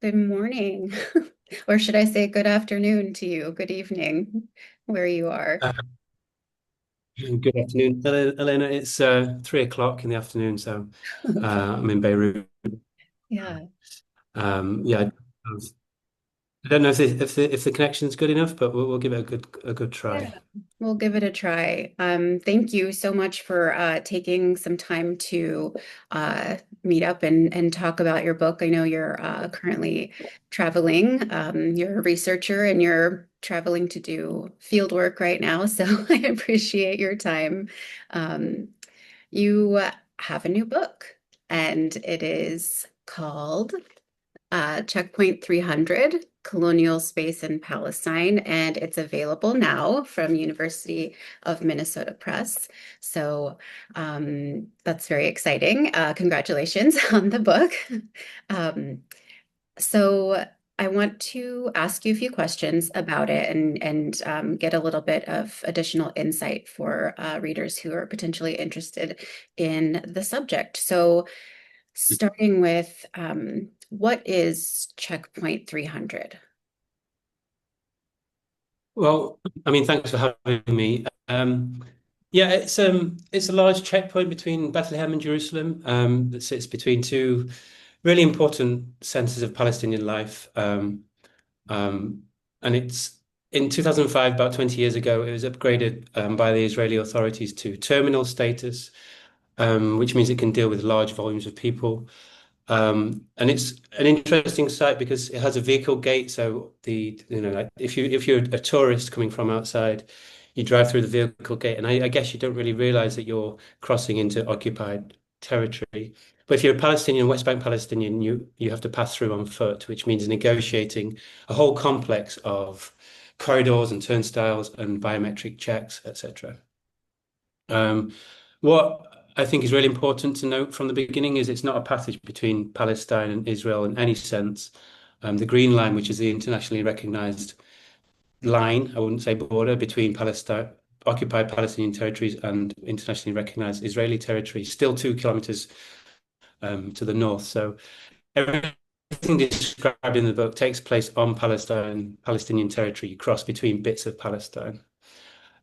Good morning, or should I say good afternoon to you, good evening, where you are. Uh, Good afternoon, Elena. It's 3 o'clock in the afternoon, so Okay. I'm in Beirut. Yeah. Yeah, I don't know if the connection's good enough, but we'll give it a good Yeah, try. we'll give it a try. Thank you so much for taking some time to meet up and talk about your book. I know you're currently traveling. You're a researcher and you're traveling to do field work right now, so I appreciate your time. Um, you have a new book, and it is called Checkpoint 300, Colonial Space in Palestine, and it's available now from University of Minnesota Press. So that's very exciting. Congratulations on the book. Um, so I want to ask you a few questions about it and get a little bit of additional insight for readers who are potentially interested in the subject. So starting with what is Checkpoint 300? Well, I mean, thanks for having me. Yeah, it's a large checkpoint between Bethlehem and Jerusalem that sits between two really important centers of Palestinian life. Um, and it's in 2005, about 20 years ago, it was upgraded by the Israeli authorities to terminal status, which means it can deal with large volumes of people. And it's an interesting site because it has a vehicle gate. So like if you're a tourist coming from outside, you drive through the vehicle gate, and I guess you don't really realize that you're crossing into occupied territory. But if you're a Palestinian, West Bank Palestinian, you have to pass through on foot, which means negotiating a whole complex of corridors and turnstiles and biometric checks, etc. What I think is really important to note from the beginning is it's not a passage between Palestine and Israel in any sense. The Green Line, which is the internationally recognized line, I wouldn't say border, between Palestine, occupied Palestinian territories and internationally recognized Israeli territory, still 2 kilometers to the north. So everything described in the book takes place on Palestinian territory. You cross between bits of Palestine.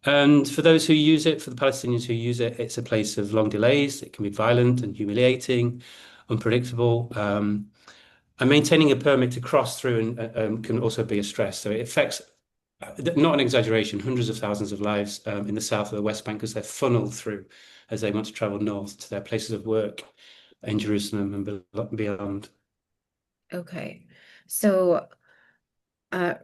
And for those who use it, for the Palestinians who use it, it's a place of long delays. It can be violent and humiliating, unpredictable. And maintaining a permit to cross through can also be a stress. So it affects, not an exaggeration, hundreds of thousands of lives in the south of the West Bank because they're funneled through as they want to travel north to their places of work in Jerusalem and beyond. Okay. So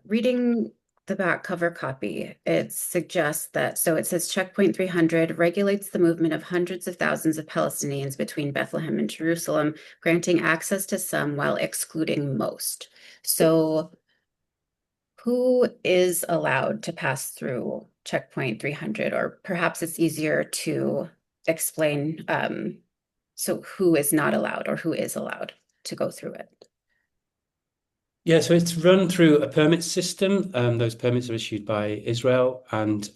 reading the back cover copy, it suggests that, so it says Checkpoint 300 regulates the movement of hundreds of thousands of Palestinians between Bethlehem and Jerusalem, granting access to some while excluding most. So who is allowed to pass through Checkpoint 300? Or perhaps it's easier to explain, so who is not allowed or who is allowed to go through it? Yeah, so it's run through a permit system. Those permits are issued by Israel, and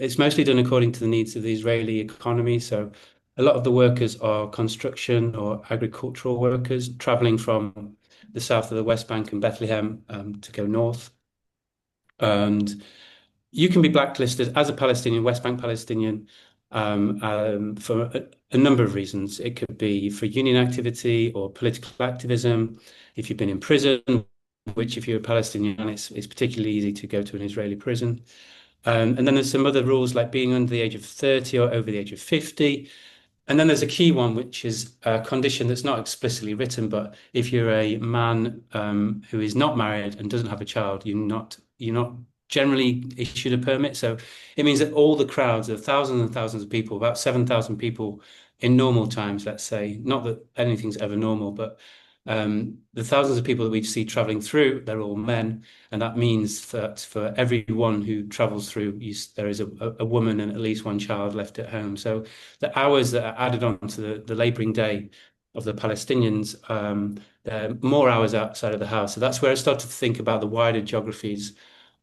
it's mostly done according to the needs of the Israeli economy. So a lot of the workers are construction or agricultural workers traveling from the south of the West Bank and Bethlehem to go north. And you can be blacklisted as a Palestinian, West Bank Palestinian, for a number of reasons. It could be for union activity or political activism. If you've been in prison, which if you're a Palestinian, it's particularly easy to go to an Israeli prison. And then there's some other rules like being under the age of 30 or over the age of 50. And then there's a key one, which is a condition that's not explicitly written, but if you're a man who is not married and doesn't have a child, you're not generally issued a permit. So it means that all the crowds of thousands and thousands of people, about 7,000 people in normal times, let's say, not that anything's ever normal, but the thousands of people that we see traveling through, they're all men. And that means that for everyone who travels through, there is a woman and at least one child left at home. So the hours that are added on to the laboring day of the Palestinians, there are more hours outside of the house. So that's where I started to think about the wider geographies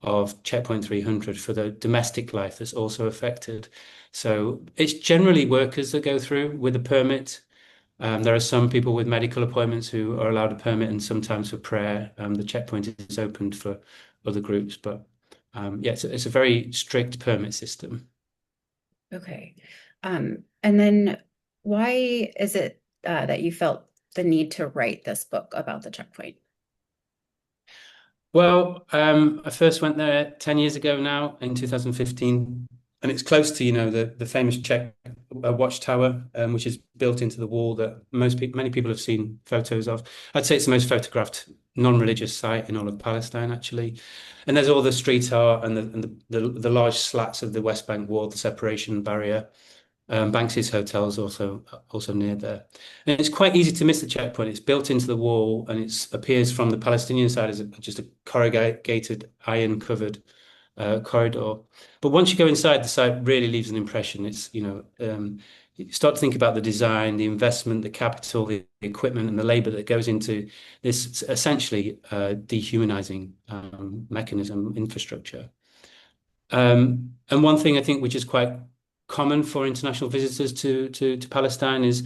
of Checkpoint 300 for the domestic life that's also affected. So it's generally workers that go through with a permit. There are some people with medical appointments who are allowed a permit, and sometimes for prayer. The checkpoint is opened for other groups, but yeah, it's a very strict permit system. Okay. And then why is it that you felt the need to write this book about the checkpoint? Well, I first went there 10 years ago now in 2015, and it's close to, the famous Czech watchtower, which is built into the wall that many people have seen photos of. I'd say it's the most photographed non-religious site in all of Palestine, actually. And there's all the street art and the large slats of the West Bank wall, the separation barrier. Banksy's Hotel is also near there. And it's quite easy to miss the checkpoint. It's built into the wall and it appears from the Palestinian side as just a corrugated iron covered corridor. But once you go inside, the site really leaves an impression. You start to think about the design, the investment, the capital, the equipment, and the labor that goes into this essentially dehumanizing mechanism infrastructure. And one thing I think which is quite common for international visitors to Palestine is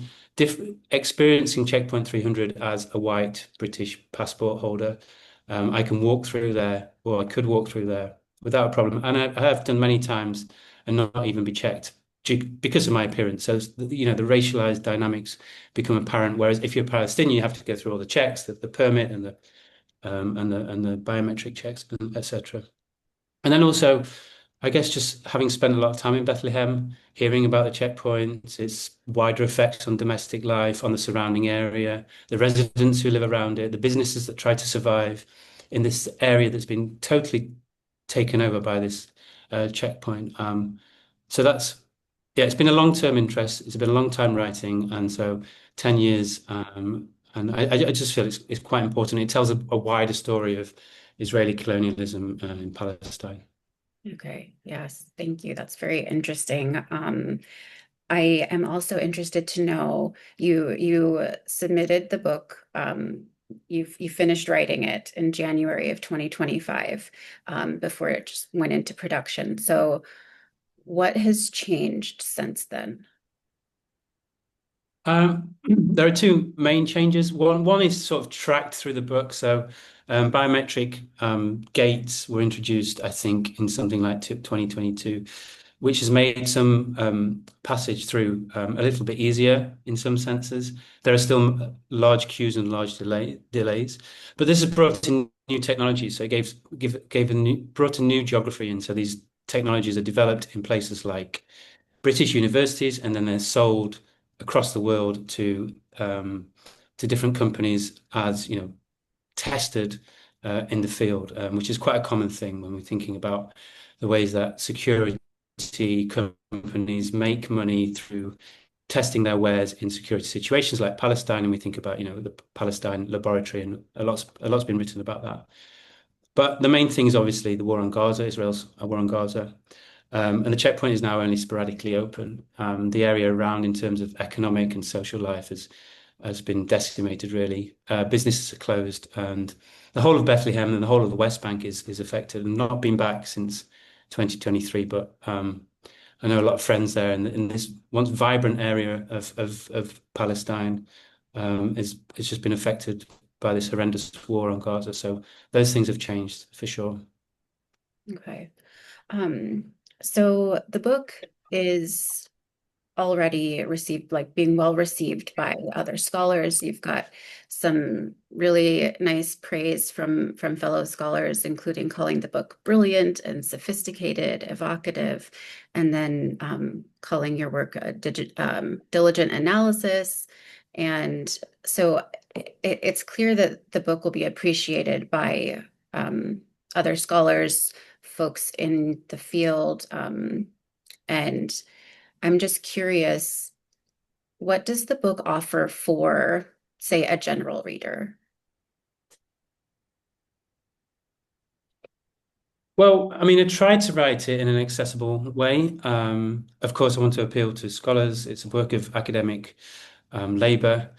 experiencing Checkpoint 300 as a white British passport holder. I can walk through there, or I could walk through there without a problem, and I have done many times and not even be checked because of my appearance. So the racialized dynamics become apparent. Whereas if you're Palestinian, you have to go through all the checks, the permit and the biometric checks, etc. And then also, I guess just having spent a lot of time in Bethlehem, hearing about the checkpoints, its wider effects on domestic life, on the surrounding area, the residents who live around it, the businesses that try to survive in this area that's been totally taken over by this checkpoint. So yeah, it's been a long-term interest. It's been a long time writing, and so 10 years. And I just feel it's quite important. It tells a wider story of Israeli colonialism in Palestine. Okay, yes, thank you. That's very interesting. I am also interested to know you submitted the book. You finished writing it in January of 2025, before it just went into production. So, what has changed since then? There are two main changes. One is sort of tracked through the book. So biometric gates were introduced, I think, in something like 2022, which has made some passage through a little bit easier in some senses. There are still large queues and large delays, but this has brought in new technology. So it brought a new geography, and so these technologies are developed in places like British universities, and then they're sold across the world to different companies as tested in the field, which is quite a common thing when we're thinking about the ways that security companies make money through testing their wares in security situations like Palestine, and we think about the Palestine laboratory, and a lot's been written about that. But the main thing is obviously the war on Gaza, Israel's war on Gaza. And the checkpoint is now only sporadically open. The area around, in terms of economic and social life, has been decimated, really. Businesses are closed, and the whole of Bethlehem and the whole of the West Bank is affected, and not been back since 2023. But I know a lot of friends there, and in this once vibrant area of Palestine it's just been affected by this horrendous war on Gaza. So those things have changed for sure. Okay. Um, so the book is already received, like being well received by other scholars. You've got some really nice praise from fellow scholars, including calling the book brilliant and sophisticated, evocative, and then calling your work a diligent analysis. And so it's clear that the book will be appreciated by other scholars, folks in the field, and I'm just curious, what does the book offer for, say, a general reader? Well, I mean, I tried to write it in an accessible way. Of course, I want to appeal to scholars. It's a work of academic labor.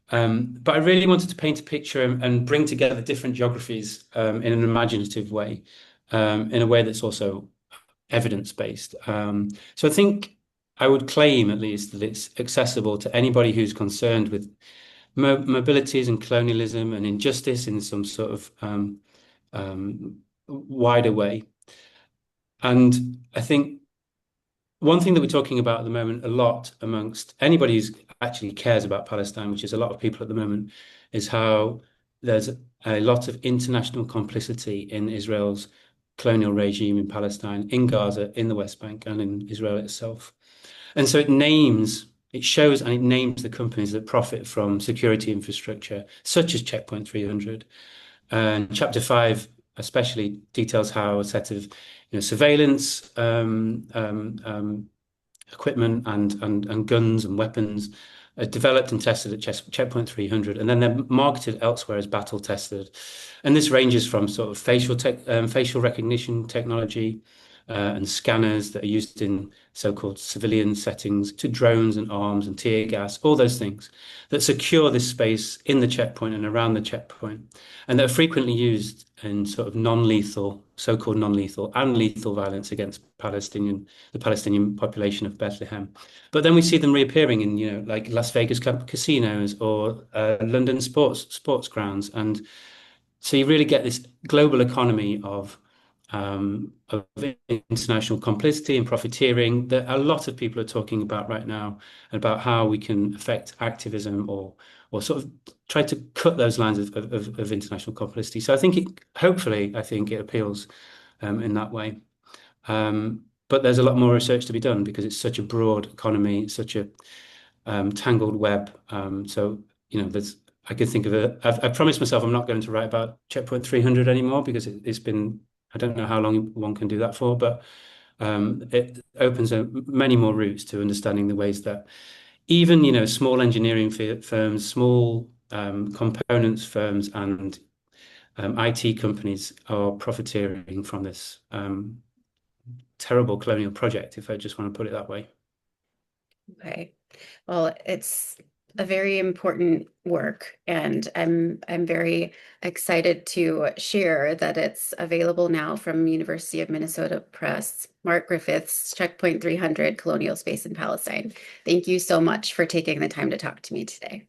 But I really wanted to paint a picture and bring together different geographies in an imaginative way, in a way that's also evidence-based. So I think I would claim at least that it's accessible to anybody who's concerned with mobilities and colonialism and injustice in some sort of wider way. And I think one thing that we're talking about at the moment a lot amongst anybody who actually cares about Palestine, which is a lot of people at the moment, is how there's a lot of international complicity in Israel's colonial regime in Palestine, in Gaza, in the West Bank, and in Israel itself. And so it shows and it names the companies that profit from security infrastructure, such as Checkpoint 300. And Chapter 5 especially details how a set of surveillance equipment and guns and weapons are developed and tested at Checkpoint 300, and then they're marketed elsewhere as battle tested. And this ranges from sort of facial recognition technology and scanners that are used in so-called civilian settings to drones and arms and tear gas, all those things that secure this space in the checkpoint and around the checkpoint, and that are frequently used in sort of non-lethal, so-called non-lethal and lethal violence against the Palestinian population of Bethlehem. But then we see them reappearing in, like Las Vegas casinos or London sports grounds. And so you really get this global economy of international complicity and profiteering that a lot of people are talking about right now, about how we can affect activism or sort of try to cut those lines of international complicity. So hopefully, I think it appeals in that way. But there's a lot more research to be done because it's such a broad economy, it's such a tangled web. So, I could think of I've promised myself I'm not going to write about Checkpoint 300 anymore because it's been, I don't know how long one can do that for, but it opens many more routes to understanding the ways that even, small engineering firms, small components firms, and IT companies are profiteering from this terrible colonial project, if I just want to put it that way. Okay. Well, it's a very important work, and I'm very excited to share that it's available now from University of Minnesota Press. Mark Griffiths, Checkpoint 300, Colonial Space in Palestine. Thank you so much for taking the time to talk to me today.